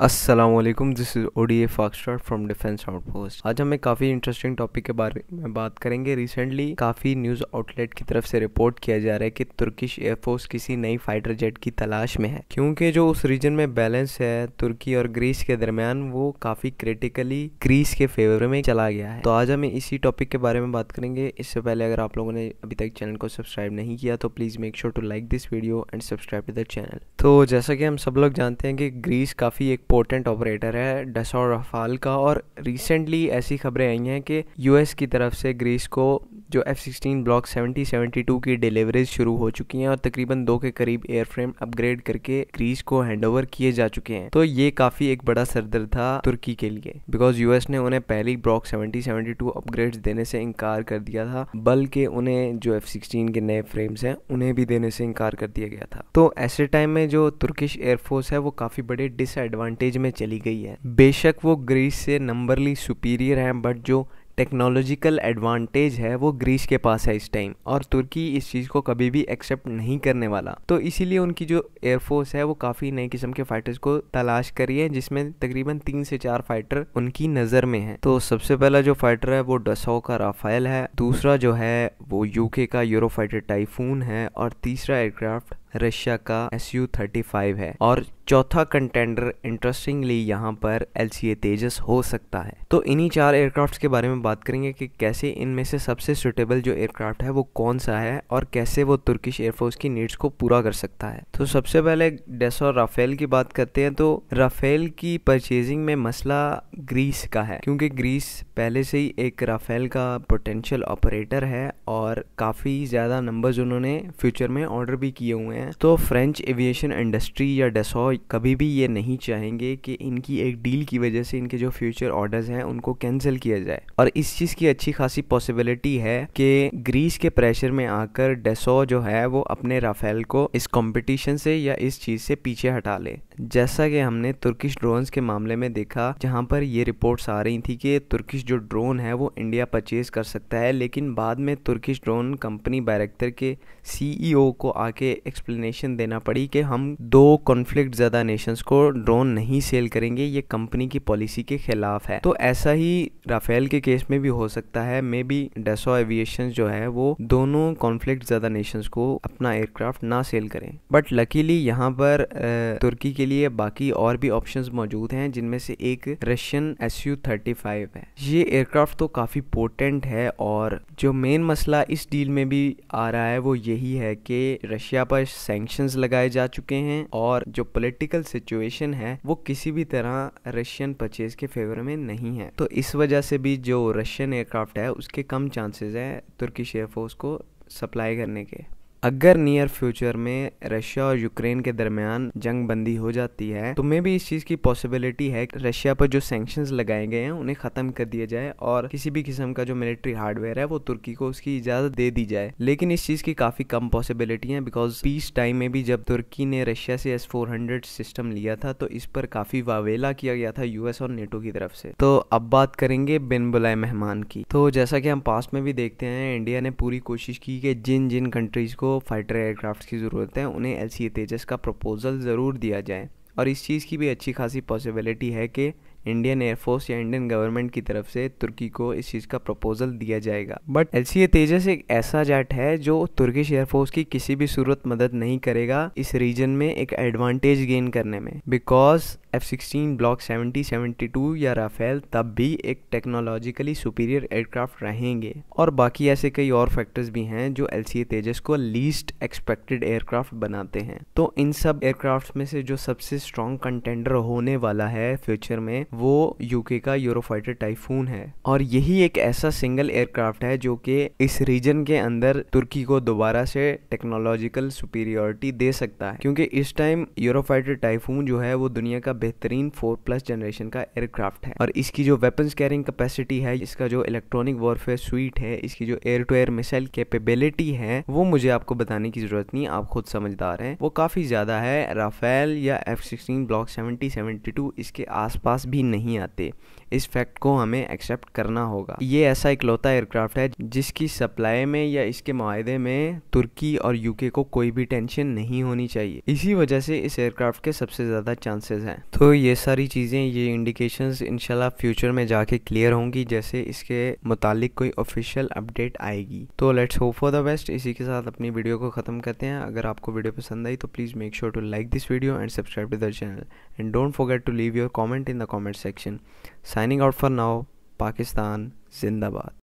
अस्सलामुअलैकुम, this is ODA foxtrot from defence outpost. आज हम एक काफ़ी इंटरेस्टिंग टॉपिक के बारे में बात करेंगे। रिसेंटली काफ़ी न्यूज़ आउटलेट की तरफ से रिपोर्ट किया जा रहा है कि तुर्किश एयरफोर्स किसी नई फाइटर जेट की तलाश में है, क्योंकि जो उस रीजन में बैलेंस है तुर्की और ग्रीस के दरमियान वो काफ़ी क्रिटिकली ग्रीस के फेवर में चला गया है। तो आज हम इसी टॉपिक के बारे में बात करेंगे। इससे पहले अगर आप लोगों ने अभी तक चैनल को सब्सक्राइब नहीं किया तो please make sure to like this video and subscribe to the channel. तो जैसा कि हम सब लोग जानते हैं कि ग्रीस काफ़ी एक पोर्टेंट ऑपरेटर है डसॉ रफाल का, और रिसेंटली ऐसी खबरें आई हैं कि यूएस की तरफ से ग्रीस को जो F-16 ब्लॉक 70-72 की डिलीवरीज शुरू हो चुकी हैं और तकरीबन 2 के करीब एयरफ्रेम अपग्रेड करके ग्रीस को हैंडओवर किए जा चुके हैं। तो ये काफ़ी एक बड़ा सरदर्द था तुर्की के लिए, बिकॉज यूएस ने उन्हें पहली ब्लॉक 70-72 अपग्रेड्स देने से इनकार कर दिया था, बल्कि उन्हें जो F-16 के नए फ्रेम्स हैं उन्हें भी देने से इनकार कर दिया गया था। तो ऐसे टाइम में जो तुर्किश एयरफोर्स है वो काफ़ी बड़े डिसएडवांटेज में चली गई है। बेशक वो ग्रीस से नंबरली सुपीरियर हैं, बट जो टेक्नोलॉजिकल एडवांटेज है वो ग्रीस के पास है इस टाइम, और तुर्की इस चीज़ को कभी भी एक्सेप्ट नहीं करने वाला। तो इसीलिए उनकी जो एयरफोर्स है वो काफ़ी नई किस्म के फाइटर्स को तलाश करी है, जिसमें तकरीबन 3 से 4 फाइटर उनकी नज़र में है। तो सबसे पहला जो फाइटर है वो डसॉ का राफेल है, दूसरा जो है वो यूके का यूरोफाइटर टाइफून है, और तीसरा एयरक्राफ्ट रशिया का Su-35 है, और चौथा कंटेंडर इंटरेस्टिंगली यहाँ पर LCA तेजस हो सकता है। तो इन्हीं 4 एयरक्राफ्ट्स के बारे में बात करेंगे कि कैसे इनमें से सबसे सुटेबल जो एयरक्राफ्ट है वो कौन सा है और कैसे वो तुर्किश एयरफोर्स की नीड्स को पूरा कर सकता है। तो सबसे पहले डसॉ राफेल की बात करते हैं। तो राफेल की परचेजिंग में मसला ग्रीस का है, क्योंकि ग्रीस पहले से ही एक राफेल का पोटेंशियल ऑपरेटर है और काफ़ी ज़्यादा नंबर्स उन्होंने फ्यूचर में ऑर्डर भी किए हुए हैं। तो फ्रेंच एविएशन इंडस्ट्री या डसॉ कभी भी ये नहीं चाहेंगे कि इनकी एक डील की वजह से इनके जो फ्यूचर ऑर्डर्स हैं उनको कैंसिल किया जाए, और इस चीज़ की अच्छी खासी पॉसिबिलिटी है कि ग्रीस के प्रेशर में आकर डसॉ जो है वो अपने राफेल को इस कंपटीशन से या इस चीज़ से पीछे हटा ले, जैसा कि हमने तुर्किश ड्रोन्स के मामले में देखा, जहां पर ये रिपोर्ट्स आ रही थी कि तुर्किश जो ड्रोन है वो इंडिया परचेज कर सकता है, लेकिन बाद में तुर्किश ड्रोन कंपनी डायरेक्टर के CEO को आके एक्सप्लेनेशन देना पड़ी कि हम 2 कॉन्फ्लिक्ट ज़्यादा नेशंस को ड्रोन नहीं सेल करेंगे, ये कंपनी की पॉलिसी के खिलाफ है। तो ऐसा ही राफेल के केस में भी हो सकता है। मे बी डसॉ एविएशन जो है वो दोनों कॉन्फ्लिक्ट ज़्यादा नेशंस को अपना एयरक्राफ्ट ना सेल करें, बट लकीली यहाँ पर तुर्की के लिए बाकी और भी ऑप्शंस मौजूद हैं, जिनमें से एक रशियन Su-35 है। ये एयरक्राफ्ट तो काफ़ी पोटेंट है, और जो मेन मसला इस डील में भी आ रहा है वो यही है कि रशिया पर सैंक्शंस लगाए जा चुके हैं, और जो पॉलिटिकल सिचुएशन है वो किसी भी तरह रशियन परचेज के फेवर में नहीं है। तो इस वजह से भी जो रशियन एयरक्राफ्ट है उसके कम चांसेस हैं तुर्किश एयरफोर्स को सप्लाई करने के। अगर नियर फ्यूचर में रशिया और यूक्रेन के दरमियान जंग बंदी हो जाती है तो मे भी इस चीज़ की पॉसिबिलिटी है कि रशिया पर जो सैंक्शंस लगाए गए हैं उन्हें ख़त्म कर दिया जाए, और किसी भी किस्म का जो मिलिट्री हार्डवेयर है वो तुर्की को उसकी इजाज़त दे दी जाए। लेकिन इस चीज़ की काफ़ी कम पॉसिबिलिटी है, बिकॉज पीस टाइम में भी जब तुर्की ने रशिया से S-400 सिस्टम लिया था तो इस पर काफ़ी वावेला किया गया था यूएस और नेटो की तरफ से। तो अब बात करेंगे बिन बुलाए मेहमान की। तो जैसा कि हम पास्ट में भी देखते हैं, इंडिया ने पूरी कोशिश की कि जिन जिन कंट्रीज़ को फाइटर एयरक्राफ्ट की ज़रूरत है उन्हें LCA तेजस का प्रपोजल ज़रूर दिया जाए, और इस चीज़ की भी अच्छी खासी पॉसिबिलिटी है कि इंडियन एयरफोर्स या इंडियन गवर्नमेंट की तरफ से तुर्की को इस चीज़ का प्रपोजल दिया जाएगा। बट LCA तेजस एक ऐसा जेट है जो तुर्किश एयरफोर्स की किसी भी सूरत मदद नहीं करेगा इस रीजन में एक एडवांटेज गेन करने में, बिकॉज F-16 ब्लॉक 70-72 या राफेल तब भी एक टेक्नोलॉजिकली सुपीरियर एयरक्राफ्ट रहेंगे, और बाकी ऐसे कई और फैक्टर्स भी हैं जो LCA तेजस को लीस्ट एक्सपेक्टेड एयरक्राफ्ट बनाते हैं। तो इन सब एयरक्राफ्ट में से जो सबसे स्ट्रॉन्ग कंटेंडर होने वाला है फ्यूचर में वो यूके का यूरोफाइटर टाइफून है, और यही एक ऐसा सिंगल एयरक्राफ्ट है जो कि इस रीजन के अंदर तुर्की को दोबारा से टेक्नोलॉजिकल सुपीरियरिटी दे सकता है, क्योंकि इस टाइम यूरोफाइटर टाइफून जो है वो दुनिया का बेहतरीन 4+ जनरेशन का एयरक्राफ्ट है, और इसकी जो वेपन्स कैरिंग कैपेसिटी है, इसका जो इलेक्ट्रॉनिक वॉरफेयर सुइट है, इसकी जो air to air missile capability है वो मुझे आपको बताने की जरूरत नहीं, आप खुद समझदार हैं, वो काफी ज्यादा है। राफेल या F-16 ब्लॉक 70-72 इसके आसपास भी नहीं आते। इस फैक्ट को हमें एक्सेप्ट करना होगा। ये ऐसा इकलौता एयरक्राफ्ट है जिसकी सप्लाई में या इसके मुआहदे में तुर्की और यूके को कोई भी टेंशन नहीं होनी चाहिए। इसी वजह से इस एयरक्राफ्ट के सबसे ज़्यादा चांसेस हैं। तो ये सारी चीज़ें, ये इंडिकेशंस इंशाल्लाह फ्यूचर में जाके क्लियर होंगी जैसे इसके मुतालिक कोई ऑफिशियल अपडेट आएगी। तो let's hope for the best. इसी के साथ अपनी वीडियो को ख़त्म करते हैं। अगर आपको वीडियो पसंद आई तो please make sure to like this video and subscribe to the channel and don't forget to leave your comment in the comment section. Signing out for now. Pakistan जिंदाबाद।